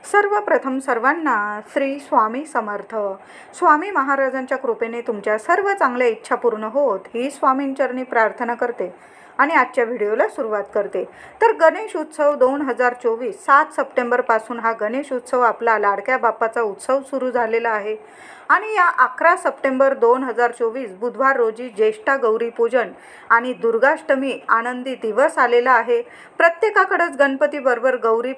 सर्वप्रथम सर्वांना श्री स्वामी समर्थ. स्वामी महाराजांच्या कृपेने तुमच्या सर्व चांगल्या इच्छा पूर्ण होत ही स्वामींचरणी प्रार्थना करते आणि आजच्या व्हिडिओला सुरुवात करते. तर गणेश उत्सव 2024 7 सप्टेंबरपासून हा गणेश उत्सव आपला लाडक्या बाप्पाचा उत्सव सुरू झालेला आहे आणि या 11 सप्टेंबर 2024 बुधवार रोजी ज्येष्ठा गौरी पूजन आणि दुर्गाष्टमी आनंदी दिवस आलेला आहे. प्रत्येकाकडेच गणपतीबरोबर गौरी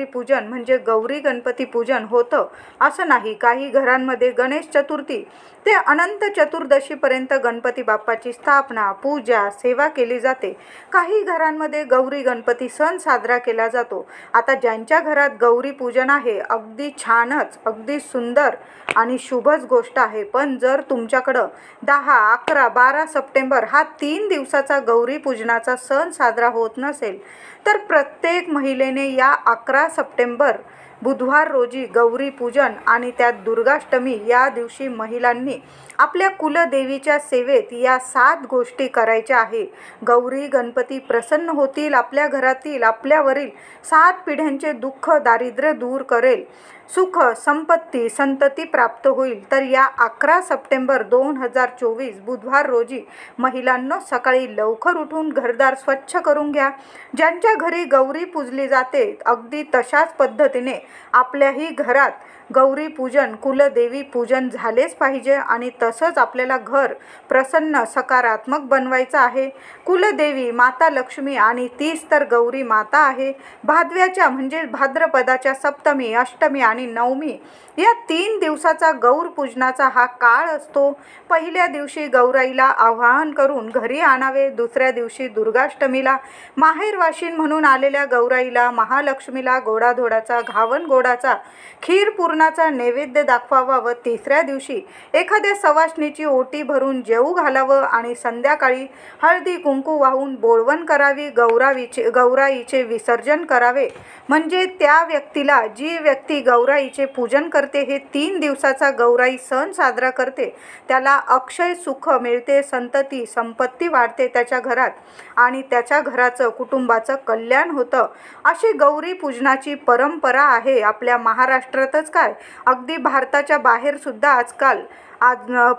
पूजन म्हणजे गौरी गणपती पूजन होतं असं नाही. काही घरांमध्ये गणेश चतुर्थी ते अनंत चतुर्दशीपर्यंत गणपती बाप्पाची स्थापना, पूजा, सेवा केली जाते. काही घरांमध्ये गौरी गणपती सण साजरा केला जातो. आता ज्यांच्या घरात गौरी पूजन आहे अगदी छानच, अगदी सुंदर आणि शुभच गोष्ट आहे. पण जर तुमच्याकडं 10, 11, 12 सप्टेंबर हा 3 दिवसाचा गौरी पूजनाचा सण साजरा होत नसेल तर प्रत्येक महिलेने या 11 सप्टेंबर बुधवार रोजी गौरी पूजन आणि त्यात दुर्गाष्टमी या दिवशी महिलांनी आपल्या कुलदेवीच्या सेवेत या 7 गोष्टी करायच्या आहे. गौरी गणपती प्रसन्न होतील, आपल्या घरातील आपल्यावरील 7 पिढ्यांचे दुःख दारिद्र्य दूर करेल, सुख संपत्ती संतती प्राप्त होईल. तर या 11 सप्टेंबर 2024 बुधवार रोजी महिलांनो सकाळी लवकर उठून घरदार स्वच्छ करून घ्या. ज्यांच्या घरी गौरी पूजली जाते अगदी तशाच पद्धतीने आपल्याही घरात गौरी पूजन, कुलदेवी पूजन झालेच पाहिजे आणि तसंच आपल्याला घर प्रसन्न सकारात्मक बनवायचं आहे. कुलदेवी माता लक्ष्मी आणि तीच तर गौरी माता आहे. भादव्याच्या म्हणजे भाद्रपदाच्या सप्तमी, अष्टमी आणि नवमी या 3 दिवसाचा गौर पूजनाचा हा काळ असतो. पहिल्या दिवशी गौराईला आवाहन करून घरी आणावे. दुसऱ्या दिवशी दुर्गाष्टमीला माहेरवाशीन म्हणून आलेल्या गौराईला, महालक्ष्मीला गोडाधोडाचा, घावन गोडाचा, खीर पूर्णाचा नैवेद्य दाखवावा व तिसऱ्या दिवशी एखाद्या सवाष्णीची ओटी भरून जेवू घालावं आणि संध्याकाळी हळदी कुंकू वाहून बोळवण करावी. गौराईचे विसर्जन करावे. म्हणजे त्या व्यक्तीला, जी व्यक्ती गौराईचे पूजन करते, हे 3 दिवसाचा गौराई सण साजरा करते, त्याला अक्षय सुख मिळते, संतती संपत्ती वाढते त्याच्या घरात आणि त्याच्या घराचं कुटुंबाचं कल्याण होतं. अशी गौरी पूजनाची परंपरा आहे आपल्या महाराष्ट्रातच काय, अगदी भारताच्या बाहेर सुद्धा आजकाल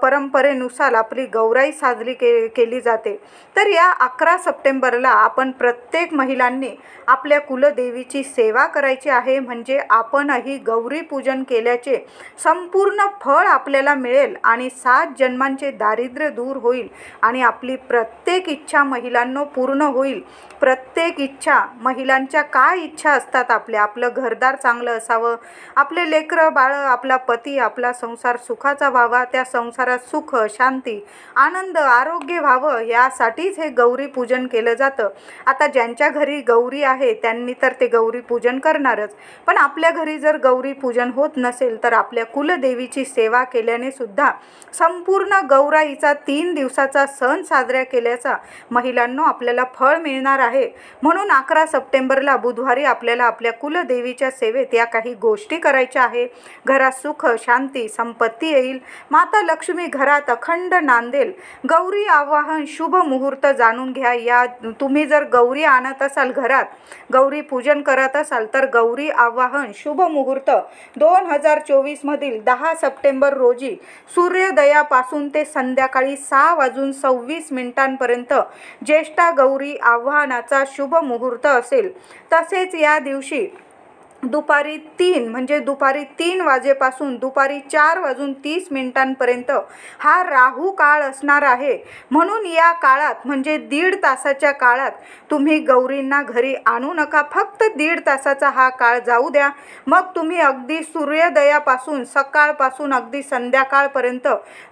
परंपरेनुसार आपली गौराई साजरी केली जाते. तर या 11 सप्टेंबरला आपण प्रत्येक महिलांनी आपल्या कुलदेवीची सेवा करायची आहे. म्हणजे आपणही गौरी पूजन केल्याचे संपूर्ण फळ आपल्याला मिळेल आणि 7 जन्मांचे दारिद्र्य दूर होईल आणि आपली प्रत्येक इच्छा महिलांनो पूर्ण होईल. प्रत्येक इच्छा, महिलांच्या काय इच्छा असतात आपलं घरदार चांगलं असावं, आपले लेकरं बाळं, आपला पती, आपला संसार सुखाचा व्हावा, त्या संसारात सुख, शांती, आनंद, आरोग्य व्हावं यासाठीच हे गौरी पूजन केलं जातं. आता ज्यांच्या घरी गौरी आहे त्यांनी तर ते गौरी पूजन करणारच, पण आपल्या घरी जर गौरी पूजन होत नसेल तर आपल्या कुलदेवीची सेवा केल्याने सुद्धा संपूर्ण गौराईचा 3 दिवसाचा सण साजरा केल्याचा महिलांनो आपल्याला फळ मिळणार आहे. म्हणून 11 सप्टेंबरला बुधवारी आपल्याला आपल्या कुलदेवीच्या सेवेत या काही गोष्टी करायच्या आहे. घरात सुख, शांती, संपत्ती येईल. माता लक्ष्मी घरात अखंड नांदेल. गौरी आवाहन शुभ मुहूर्त जाणून घ्या. या तुम्ही जर गौरी आणत असाल, घरात गौरी पूजन करत असाल तर गौरी आवाहन शुभ मुहूर्त 2024 मधील 10 सप्टेंबर रोजी सूर्योदयापासून ते संध्याकाळी 6:26 ज्येष्ठा गौरी आवाहनाचा शुभ मुहूर्त असेल. तसेच या दिवशी दुपारी 3 वाजेपासून दुपारी 4:30 हा राहू काळ असणार आहे. म्हणून या काळात म्हणजे 1.5 तासाच्या काळात तुम्ही गौरींना घरी आणू नका. फक्त 1.5 तासाचा हा काळ जाऊ द्या. मग तुम्ही अगदी सूर्योदयापासून सकाळपासून अगदी संध्याकाळपर्यंत,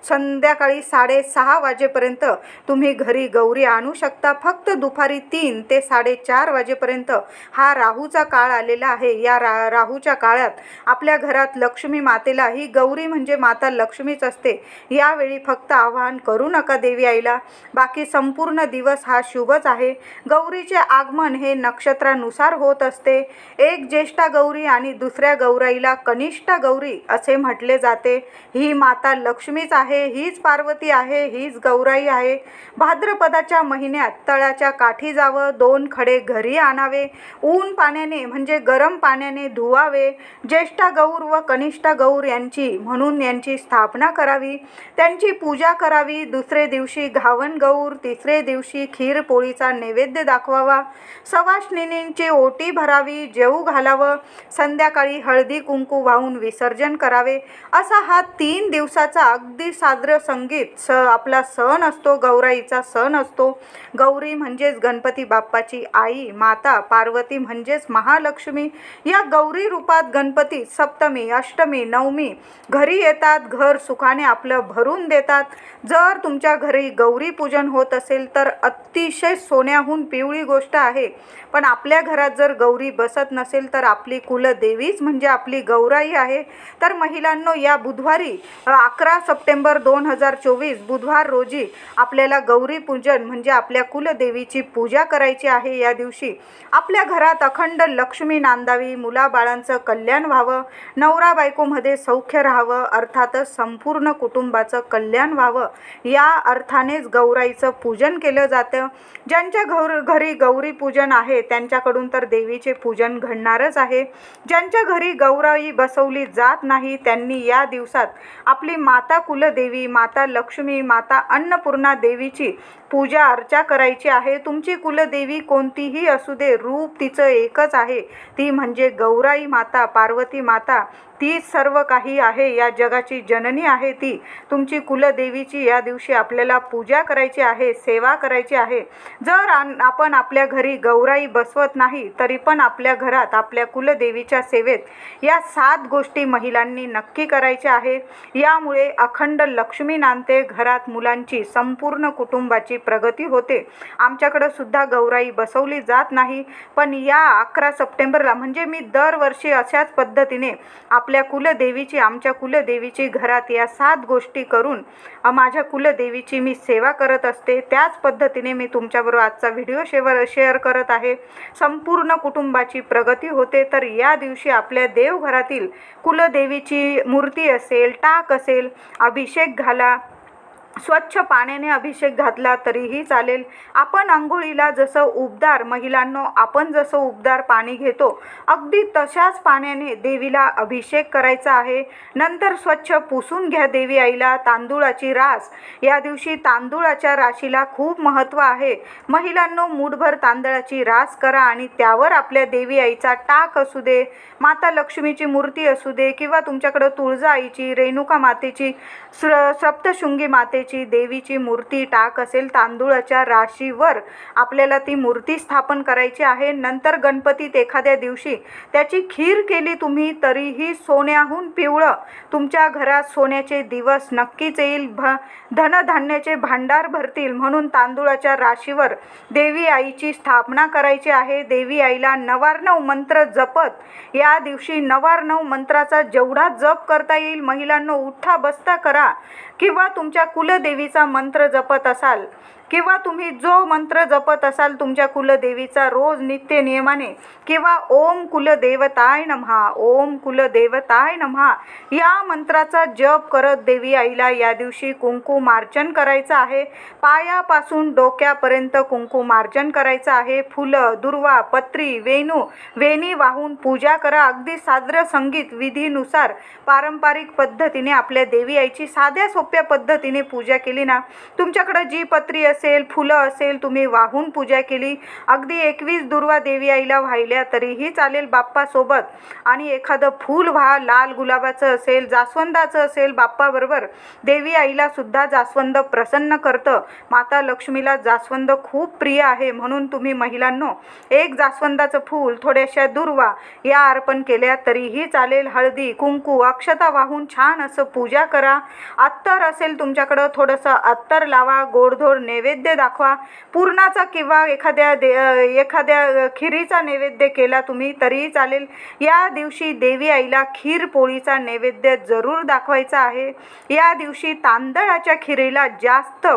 संध्याकाळी 6:30 वाजेपर्यंत तुम्ही घरी गौरी आणू शकता. फक्त दुपारी 3 ते 4:30 वाजेपर्यंत हा राहूचा काळ आलेला आहे. या राहूच्या काळात आपल्या घरात लक्ष्मी मातेला, ही गौरी म्हणजे माता लक्ष्मीच असते, यावेळी फक्त आवाहन करू नका देवी आईला. बाकी संपूर्ण दिवस हा शुभच आहे. गौरीचे आगमन हे नक्षत्रानुसार होत असते. एक ज्येष्ठा गौरी आणि दुसऱ्या गौराईला कनिष्ठा गौरी असे म्हटले जाते. ही माता लक्ष्मीच आहे, हीच पार्वती आहे, हीच गौराई आहे. भाद्रपदाच्या महिन्यात तळ्याच्या काठी जावं, 2 खडे घरी आणावे. ऊन पाण्याने म्हणजे गरम पाण्याने पाण्याने धुवावे. ज्येष्ठा गौर व कनिष्ठा गौर यांची म्हणून यांची स्थापना करावी, त्यांची पूजा करावी. दुसरे दिवशी घावन गौर, तिसरे दिवशी खीर पोळीचा नैवेद्य दाखवावा. सवाष्णिनींची ओटी भरावी, जेवू घालावं. संध्याकाळी हळदी कुंकू वाहून विसर्जन करावे. असा हा 3 दिवसाचा अगदी साजरं संगीत आपला सण असतो, गौराईचा सण असतो. गौरी म्हणजेच गणपती बाप्पाची आई, माता पार्वती म्हणजेच महालक्ष्मी. या गौरी रूपात गणपती सप्तमी, अष्टमी, नवमी घरी येतात, घर सुखाने आपलं भरून देतात. जर तुमच्या घरी गौरी पूजन होत असेल तर अतिशय सोन्याहून पिवळी गोष्ट आहे. पण आपल्या घरात जर गौरी बसत नसेल तर आपली कुलदेवीच म्हणजे आपली गौराई आहे. तर महिलांनो, या बुधवारी 11 सप्टेंबर 2024 बुधवार रोजी आपल्याला गौरी पूजन म्हणजे आपल्या कुलदेवीची पूजा करायची आहे. या दिवशी आपल्या घरात अखंड लक्ष्मी नांदावी, मुलाबाळांचं कल्याण व्हावं, नवरा बायकोमध्ये सौख्य राहावं, अर्थातच संपूर्ण कुटुंबाचं कल्याण व्हावं. या अर्थानेच गौराईचं पूजन केलं जातं. ज्यांच्या घरी गौरी पूजन आहे त्यांच्याकडून तर देवीचे पूजन घडणारच आहे. ज्यांच्या घरी गौराई बसवली जात नाही त्यांनी या दिवसात आपली माता कुलदेवी, माता लक्ष्मी, माता अन्नपूर्णा देवीची पूजा अर्चा करायची आहे. तुमची कुलदेवी कोणतीही असू दे, रूप तिचं एकच आहे, ती म्हणजे गौराई माता, पार्वती माता. ती सर्व काही आहे, या जगाची जननी आहे ती. तुमची कुलदेवीची या दिवशी आपल्याला पूजा करायची आहे, सेवा करायची आहे. जर आपण आपल्या घरी गौराई बसवत नाही तरी पण आपल्या घरात आपल्या कुलदेवीच्या सेवेत या 7 गोष्टी महिलांनी नक्की करायच्या आहे. यामुळे अखंड लक्ष्मी नांदते, घरात मुलांची, संपूर्ण कुटुंबाची प्रगती होते. आमच्याकडे सुद्धा गौराई बसवली जात नाही, पण या 11 सप्टेंबरला म्हणजे मी दरवर्षी अशाच पद्धतीने आपल्या कुलदेवीची, आमच्या कुलदेवीची घरात या 7 गोष्टी करून माझ्या कुलदेवीची मी सेवा करत असते. त्याच पद्धतीने मी तुमच्याबरोबर आजचा व्हिडिओ शेअर करत आहे. संपूर्ण कुटुंबाची प्रगती होते. तर या दिवशी आपल्या देवघरातील कुलदेवीची मूर्ती असेल, टाक असेल, अभिषेक घाला. स्वच्छ पाण्याने अभिषेक घातला तरीही चालेल. आपण आंघोळीला जसं उबदार, महिलांनो आपण जसं उबदार पाणी घेतो अगदी तशाच पाण्याने देवीला अभिषेक करायचा आहे. नंतर स्वच्छ पुसून घ्या देवी आईला. तांदूळाची रास, या दिवशी तांदूळाच्या राशीला खूप महत्त्व आहे. महिलांनो, मूठभर तांदळाची रास करा आणि त्यावर आपल्या देवी आईचा टाक असू दे, माता लक्ष्मीची मूर्ती असू दे, किंवा तुमच्याकडे तुळजा आईची, रेणुका मातेची, सप्तशृंगी मातेची, देवीची मूर्ती टाक असेल, तांदूळाच्या राशीवर आपल्याला ती मूर्ती स्थापन करायची आहे. नंतर गणपतीत एखाद्या दिवशी त्याची खीर केली तुम्ही तरीही सोन्याहून पिवळं तुमच्या घरात सोन्याचे दिवस नक्कीच येईल. धनधान्याचे भांडार भरतील. म्हणून तांदूळाच्या राशीवर देवी आईची स्थापना करायची आहे. देवी आईला 99 मंत्र जपत या दिवशी 99 मंत्राचा जेवढा जप करता येईल महिलांनो उठा बसता करा, किंवा तुमच्या कुलदेवीचा मंत्र जपत असाल किंवा तुम्ही जो मंत्र जपत असाल तुमच्या कुलदेवीचा रोज नित्य नियमाने, किंवा ओम कुलदेवताय नमः, ओम कुलदेवताय नमः या मंत्राचा जप करत देवी आईला या दिवशी कुंकुमार्चन करायचं आहे. पायापासून डोक्यापर्यंत कुंकुमार्चन करायचं आहे. फुलं, दुर्वा, पत्री, वेणी वाहून पूजा करा. अगदी साजरं संगीत विधीनुसार पारंपरिक पद्धतीने आपल्या देवी आईची साध्या सोप्या पद्धतीने पूजा केली ना, तुमच्याकडे जी पत्री असेल, फुलं असेल, तुम्ही वाहून पूजा केली, अगदी 21 दुर्वा देवी आईला वाहिल्या तरीही चालेल बाप्पासोबत. आणि एखादं फूल व्हा, लाल गुलाबाचं असेल, जास्वंदाचं असेल, बाप्पाबरोबर देवी आईला सुद्धा जास्वंद प्रसन्न करतं. माता लक्ष्मीला जास्वंद खूप प्रिय आहे. म्हणून तुम्ही महिलांनो एक जास्वंदाचं फूल, थोड्याशा दुर्वा या अर्पण केल्या तरीही चालेल. हळदी कुंकू अक्षता वाहून छान असं पूजा करा. अत्तर असेल तुमच्याकडं थोडंसं अत्तर लावा. गोडधोड नैवेद्य दाखवा. पुरणाचा किंवा एखाद्या खिरीचा नैवेद्य केला तुम्ही तरीही चालेल. या दिवशी देवी आईला खीर पोळीचा नैवेद्य जरूर दाखवायचा आहे. या दिवशी तांदळाच्या खिरीला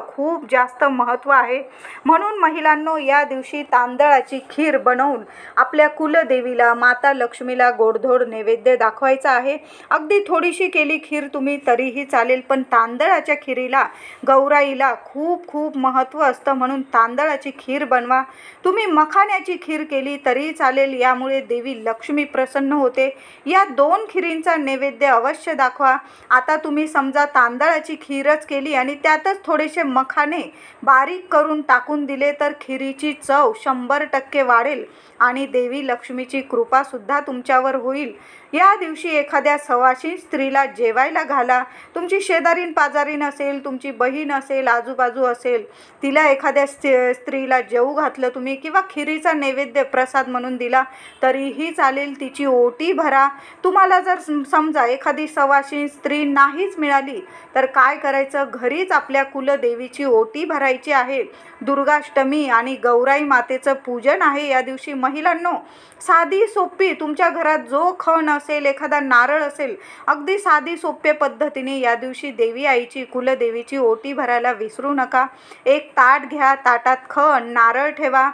खूप जास्त महत्त्व आहे. म्हणून महिलांनो या दिवशी तांदळाची खीर बनवून आपल्या कुलदेवीला, माता लक्ष्मीला गोडधोड नैवेद्य दाखवायचा आहे. अगदी थोडीशी केली खीर तुम्ही तरीही चालेल, पण तांदळाच्या खिरीला खीरीला गौराईला खूप खूप महत्त्व असतं, म्हणून तांदळाची खीर बनवा. तुम्ही मखाण्याची खीर केली तरी चालेल, यामुळे देवी लक्ष्मी प्रसन्न होते. या 2 खिरींचा नैवेद्य अवश्य दाखवा. आता तुम्ही समजा तांदळाची खीरच केली आणि त्यातच थोडेसे मखाने बारीक करून टाकून दिले तर खिरीची चव 100% वाढेल आणि देवी लक्ष्मीची कृपासुद्धा तुमच्यावर होईल. या दिवशी एखाद्या सवाशीण स्त्रीला जेवायला घाला. तुमची शेजारीन पाजारीन असेल, तुमची बहीण असेल, आजूबाजू असेल, तिला एखाद्या स्त्रीला जेवू घातलं तुम्ही किंवा खिरीचा नैवेद्य प्रसाद म्हणून दिला तरीही चालेल. तिची ओटी भरा. तुम्हाला जर समजा एखादी सवाशीण स्त्री नाहीच मिळाली तर काय करायचं, घरीच आपल्या कुलदेवीची ओटी भरायची आहे. दुर्गाष्टमी आणि गौराई मातेचं पूजन आहे या दिवशी. महिलांनो, साधी सोपी तुमच्या घरात जो खण असेल, एखादा नारळ असेल, अगदी साधी सोप्या पद्धतीने या दिवशी देवी आईची कुलदेवीची ओटी भरायला विसरू नका. एक ताट घ्या, ताटात खण, नारळ ठेवा.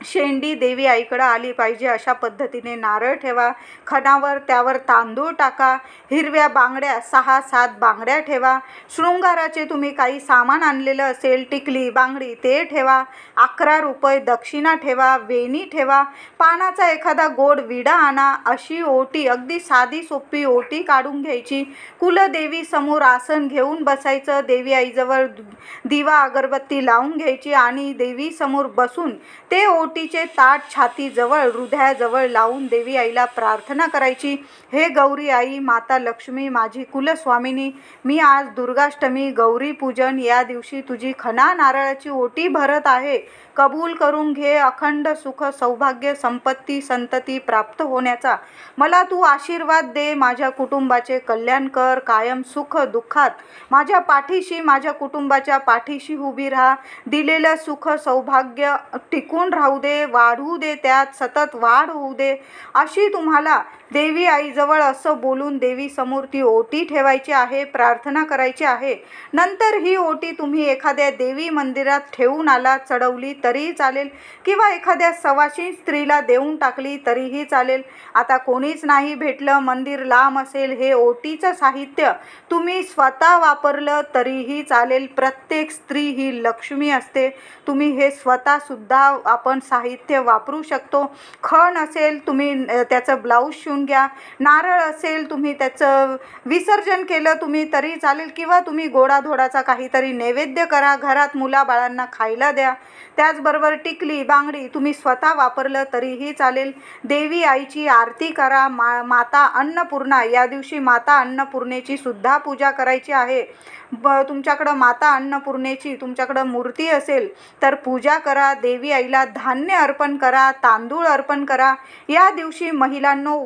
शेंडी देवी आईकडे आली पाहिजे अशा पद्धतीने नारळ ठेवा. खणावर त्यावर तांदूळ टाका. हिरव्या बांगड्या 6-7 बांगड्या ठेवा. शृंगाराचे तुम्ही काही सामान आणलेलं असेल, टिकली, बांगडी, ते ठेवा. 11 रुपये दक्षिणा ठेवा. वेणी ठेवा. पानाचा एखादा गोड विडा आणा. अशी ओटी, अगदी साधी सोपी ओटी काढून घ्यायची. कुलदेवी समोर आसन घेऊन बसायचं. देवी आईजवळ दिवा अगरबत्ती लावून घ्यायची आणि देवी समोर बसून ते ओटीचे ताट छातीजवळ, हृदयाजवळ लावून देवी आईला प्रार्थना करायची. हे गौरी आई, माता लक्ष्मी, माझी कुलस्वामिनी, मी आज दुर्गाष्टमी, गौरी पूजन या दिवशी तुझी खणा नारळाची ओटी भरत आहे. कबूल करून घे. अखंड सुख, सौभाग्य, संपत्ती, संतती प्राप्त होण्याचा मला तू आशीर्वाद दे. माझ्या कुटुंबाचे कल्याण कर. कायम सुख दुःखात माझ्या पाठीशी, माझ्या कुटुंबाच्या पाठीशी उभी राहा. दिलेलं सुख सौभाग्य टिकून राहू दे, वाढू दे, त्यात सतत वाढ होऊ दे. अशी तुम्हाला देवी आईजवळ असं बोलून देवी समोर ती ओटी ठेवायची आहे, प्रार्थना करायची आहे. नंतर ही ओटी तुम्ही एखाद्या देवी मंदिरात ठेवून आला, चढवली तरीही चालेल किंवा एखाद्या सवाशीण स्त्रीला देऊन टाकली तरीही चालेल. आता कोणीच नाही भेटलं, मंदिर लांब असेल, हे ओटीचं साहित्य तुम्ही स्वतः वापरलं तरीही चालेल. प्रत्येक स्त्री ही लक्ष्मी असते. तुम्ही हे स्वतःसुद्धा आपण साहित्य वापरू शकतो. खण असेल, तुम्ही त्याचं ब्लाऊज शिवून घ्या. नारळ असेल, तुम्ही त्याचं विसर्जन केलं तुम्ही तरी चालेल किंवा तुम्ही गोडाधोडाचा काहीतरी नैवेद्य करा. घरात मुलाबाळांना खायला द्या. त्याचबरोबर टिकली, बांगडी तुम्ही स्वतः वापरलं तरीही चालेल. देवी आईची आरती करा. माता अन्नपूर्णा, या दिवशी माता अन्नपूर्णेची सुद्धा पूजा करायची आहे. तुमच्याकडं माता अन्नपूर्णेची तुमच्याकडं मूर्ती असेल तर पूजा करा. देवी आईला धान्य अर्पण करा, तांदूळ अर्पण करा. या दिवशी महिलांनो,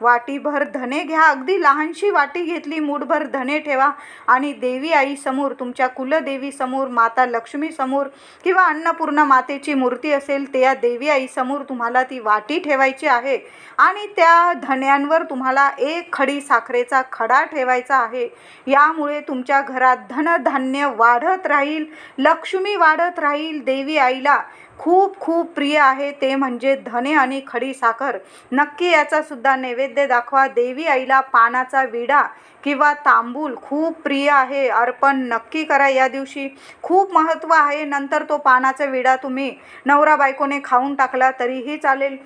वाटीभर धने घ्या. अगदी लहानशी वाटी घेतली, मूठभर धने ठेवा आणि देवी आई समोर, तुमच्या कुलदेवी समोर, माता लक्ष्मी समोर किंवा अन्नपूर्णा मातेची मूर्ती असेल त्या देवी आई समोर तुम्हाला ती वाटी ठेवायची आहे आणि त्या धन्यांवर तुम्हाला 1 खडी साखरेचा खडा ठेवायचा आहे. यामुळे तुमच्या घरात धनधान्य वाढत राहील, लक्ष्मी वाढत राहील. देवी आईला खूप खूप प्रिय आहे ते म्हणजे धने आणि खडी साखर. नक्की याचा सुद्धा नैवेद्य दाखवा. देवी आईला पानाचा विडा किंवा तांबूल खूप प्रिय आहे. अर्पण नक्की करा. या दिवशी खूप महत्त्व आहे. नंतर तो पानाचा विडा तुम्ही नवरा बायकोने खाऊन टाकला तरीही चालेल.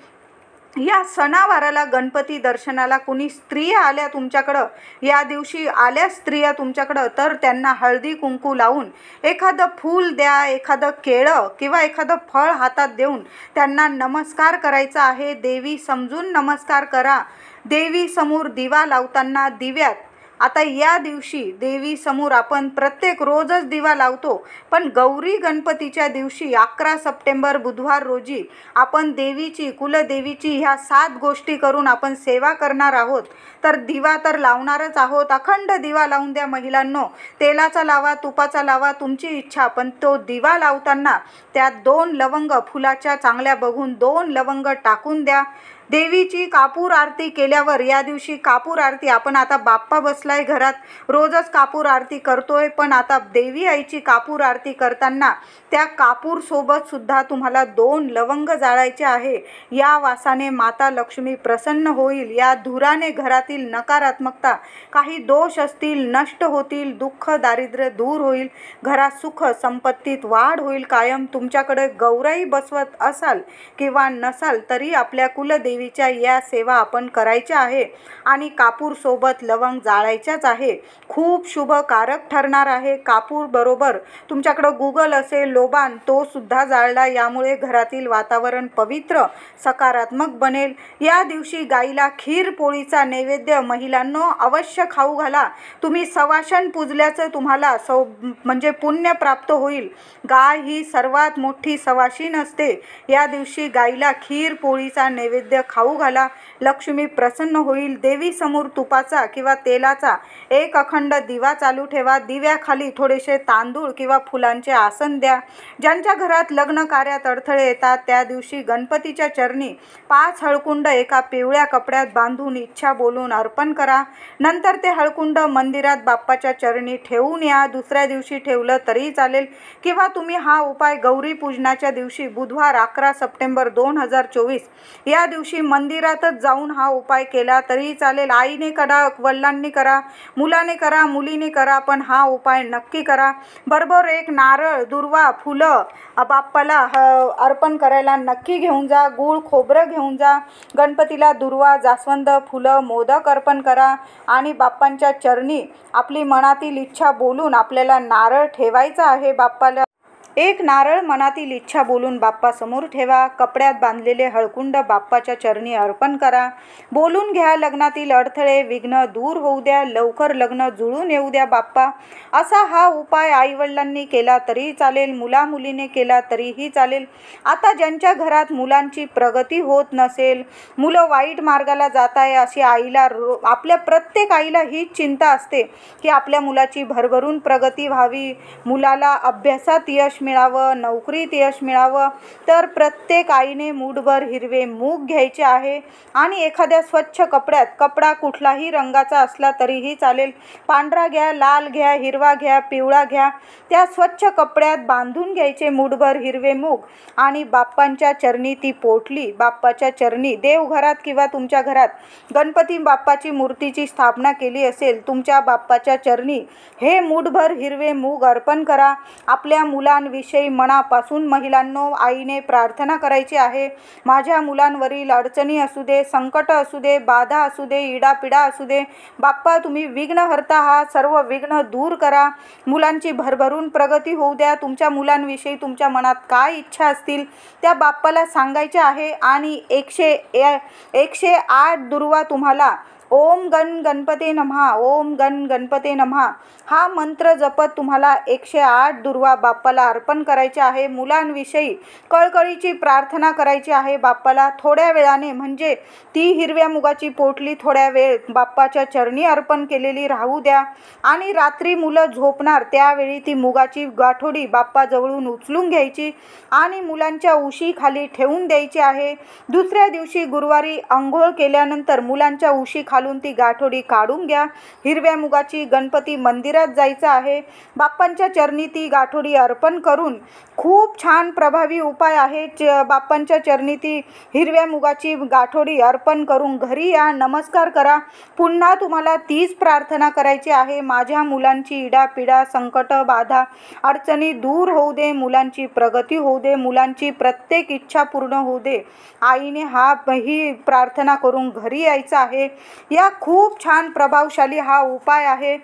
या सणावाराला, गणपती दर्शनाला कुणी स्त्रिया आल्या तुमच्याकडं, या दिवशी आल्या स्त्रिया तुमच्याकडं, तर त्यांना हळदी कुंकू लावून एखादं फूल द्या, एखादं केळं किंवा एखादं फळ हातात देऊन त्यांना नमस्कार करायचा आहे. देवी समजून नमस्कार करा. देवी समोर दिवा लावताना दिव्यात, आता या दिवशी देवी समोर आपण प्रत्येक रोजच दिवा लावतो, पण गौरी गणपतीच्या दिवशी 11 सप्टेंबर बुधवार रोजी आपण देवीची, कुलदेवीची ह्या 7 गोष्टी करून आपण सेवा करणार आहोत. तर दिवा तर लावणारच आहोत. अखंड दिवा लावून द्या महिलांनो. तेलाचा लावा, तुपाचा लावा, तुमची इच्छा. पण तो दिवा लावताना त्यात 2 लवंग, फुलाच्या चांगल्या बघून 2 लवंग टाकून द्या. देवीची कापूर आरती केल्यावर या दिवशी कापूर आरती आपण आता बाप्पा बसलाय घरात, रोजच कापूर आरती करतोय, पण आता देवी आईची कापूर आरती करताना त्या कापूर सोबत सुद्धा तुम्हाला 2 लवंग जाळायचे आहे। या वासाने माता लक्ष्मी प्रसन्न होईल, या धुराने घरातील नकारात्मकता, काही दोष असतील नष्ट होतील, दुःख दारिद्र्य दूर होईल, घरात सुख संपत्तीत वाढ होईल। कायम तुमच्याकडे गौराई बसवत असाल किंवा नसाल तरी आपल्या कुलदेवीच्या या सेवा आपण करायच्या आहे आणि कापूर सोबत लवंग जाळायच्याच आहे। खूप शुभकारक ठरणार आहे। कापूर बरोबर तुमच्याकडे गुगल असेल, लोबान, तो सुद्धा जाळला, यामुळे घरातील वातावरण पवित्र सकारात्मक बनेल। या दिवशी गाईला खीर पोळीचा नैवेद्य महिलांनो अवश्य खाऊ घाला। तुम्ही सवाशण पूजल्याचं तुम्हाला म्हणजे पुण्य प्राप्त होईल। गाय ही सर्वात मोठी सवाशीण असते। या दिवशी गाईला खीर पोळीचा नैवेद्य खाऊ घाला, लक्ष्मी प्रसन्न होईल। देवी समोर तुपाचा किंवा तेलाचा एक अखंड दिवा चालू ठेवा। दिव्याखाली थोडेसे तांदूळ किंवा फुलांचे आसन द्या। ज्यांच्या घरात लग्न कार्यात अडथळे येतात त्या दिवशी गणपतीच्या चरणी 5 हळकुंड एका पिवळ्या कपड्यात बांधून इच्छा बोलून अर्पण करा। नंतर ते हळकुंड मंदिरात बाप्पाच्या चरणी ठेवून या। दुसऱ्या दिवशी ठेवलं तरी चालेल किंवा तुम्ही हा उपाय गौरी पूजनाच्या दिवशी बुधवार 11 सप्टेंबर 2024 या दिवशी मंदिरातच जाऊन हा उपाय केला तरी चालेल। आईने करा, वडिलांनी करा, मुलाने करा, मुलीने करा, पण हा उपाय नक्की करा। बरोबर एक नारळ, दुर्वा, फुलं बाप्पाला अर्पण करायला नक्की घेऊन जा। गूळ खोबरं घेऊन जा। गणपतीला दुर्वा, जास्वंद, फुलं, मोदक अर्पण करा आणि बाप्पांच्या चरणी आपली मनातील इच्छा बोलून आपल्याला नारळ ठेवायचा आहे। बाप्पाला एक नारळ मनातील इच्छा बोलून बाप्पासमोर ठेवा। कपड्यात बांधलेले हळकुंड बाप्पाच्या चरणी अर्पण करा। बोलून घ्या, लग्नातील अडथळे विघ्न दूर होऊ द्या, लवकर लग्न जुळून येऊ द्या बाप्पा। असा हा उपाय आईवडिलांनी केला तरी चालेल, मुलामुलीने केला तरीही चालेल। आता ज्यांच्या घरात मुलांची प्रगती होत नसेल, मुलं वाईट मार्गाला जात आहे, अशी आईला आपल्या प्रत्येक आईला हीच चिंता असते की आपल्या मुलाची भरभरून प्रगती व्हावी, मुलाला अभ्यासात यश मिळावं, नोकरीत यश मिळावं, तर प्रत्येक आईने मूठभर हिरवे मूग घ्यायचे आहे आणि एखाद्या स्वच्छ कपड्यात, कपडा कुठलाही रंगाचा असला तरीही चालेल, पांढरा घ्या, लाल घ्या, हिरवा घ्या, पिवळा घ्या, त्या स्वच्छ कपड्यात बांधून घ्यायचे मूठभर हिरवे मूग आणि बाप्पांच्या चरणी ती पोटली बाप्पाच्या चरणी, देवघरात किंवा तुमच्या घरात गणपती बाप्पाची मूर्तीची स्थापना केली असेल, तुमच्या बाप्पाच्या चरणी हे मूठभर हिरवे मूग अर्पण करा। आपल्या मुलांविषयी मनापासून महिलांनो आईने प्रार्थना करायची आहे। माझ्या मुलांवरील अडचणी असू दे, संकट असू दे, बाधा असू दे, इडापिडा असू दे, बाप्पा तुम्ही विघ्नहर्ता आहात, सर्व विघ्न दूर करा, मुलांची भरभरून प्रगती होऊ द्या। तुमच्या मुलांविषयी तुमच्या मनात काय इच्छा असतील त्या बाप्पाला सांगायच्या आहे आणि 108 दुर्वा तुम्हाला ओम गण गणपते नमः, ओम गण गणपते नमः हा मंत्र जपत तुम्हाला 108 दुर्वा बाप्पाला अर्पण करायचे आहे। मुलांविषयी कळकळीची प्रार्थना करायची आहे बाप्पाला। थोड्या वेळाने म्हणजे ती हिरव्या मुगाची पोटली थोड्या वेळ बाप्पाच्या चरणी अर्पण केलेली राहू द्या आणि रात्री मुलं झोपणार त्यावेळी ती मुगाची गाठोडी बाप्पाजवळून उचलून घ्यायची आणि मुलांच्या उशी खाली ठेवून द्यायची आहे। दुसऱ्या दिवशी गुरुवारी अंघोळ केल्यानंतर मुलांच्या उशी खालून ती गाठोडी काढून घ्या। हिरव्या मुगाची गणपती मंदिरात जायचं आहे, बाप्पांच्या चरणी ती गाठोडी अर्पण करून खूप छान प्रभावी उपाय आहे। बाप्पांच्या चरणी ती हिरव्या मुगाची गाठोडी अर्पण करून घरी या, नमस्कार करा। पुन्हा तुम्हाला तीच प्रार्थना करायची आहे, माझ्या मुलांची इडापिडा, संकट, बाधा, अडचणी दूर होऊ दे, मुलांची प्रगती होऊ दे, मुलांची प्रत्येक इच्छा पूर्ण होऊ दे। आईने ही प्रार्थना करून घरी यायचं आहे। या खूप छान प्रभावशाली हा उपाय आहे,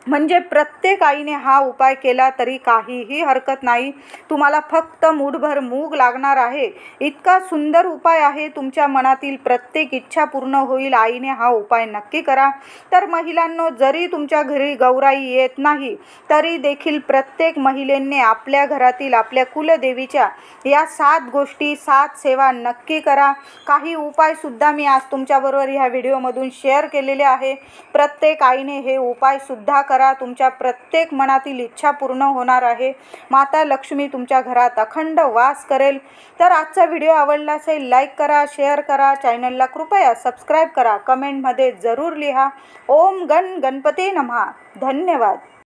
म्हणजे प्रत्येक आईने हा उपाय केला तरी काहीही हरकत नाही। तुम्हाला फक्त मूठभर मूग लागणार आहे। इतका सुंदर उपाय आहे, तुमच्या मनातील प्रत्येक इच्छा पूर्ण होईल। आईने हा उपाय नक्की करा। तर महिलांनो, जरी तुमच्या घरी गौराई येत नाही तरी देखील प्रत्येक महिलेने आपल्या घरातील आपल्या कुलदेवीच्या या 7 गोष्टी, 7 सेवा नक्की करा। काही उपाय सुद्धा मी आज तुमच्याबरोबर ह्या व्हिडिओमधून शेअर केलेले आहे। प्रत्येक आईने हे उपाय सुद्धा करा, तुमच्या प्रत्येक मनातील इच्छा पूर्ण होणार आहे. माता लक्ष्मी तुमच्या घरात अखंड वास करेल. तर आजचा व्हिडिओ आवडला असेल लाईक करा, शेअर करा, चॅनलला कृपया सबस्क्राईब करा, कमेंटमध्ये जरूर लिहा. ओम गण गणपती नमः. धन्यवाद.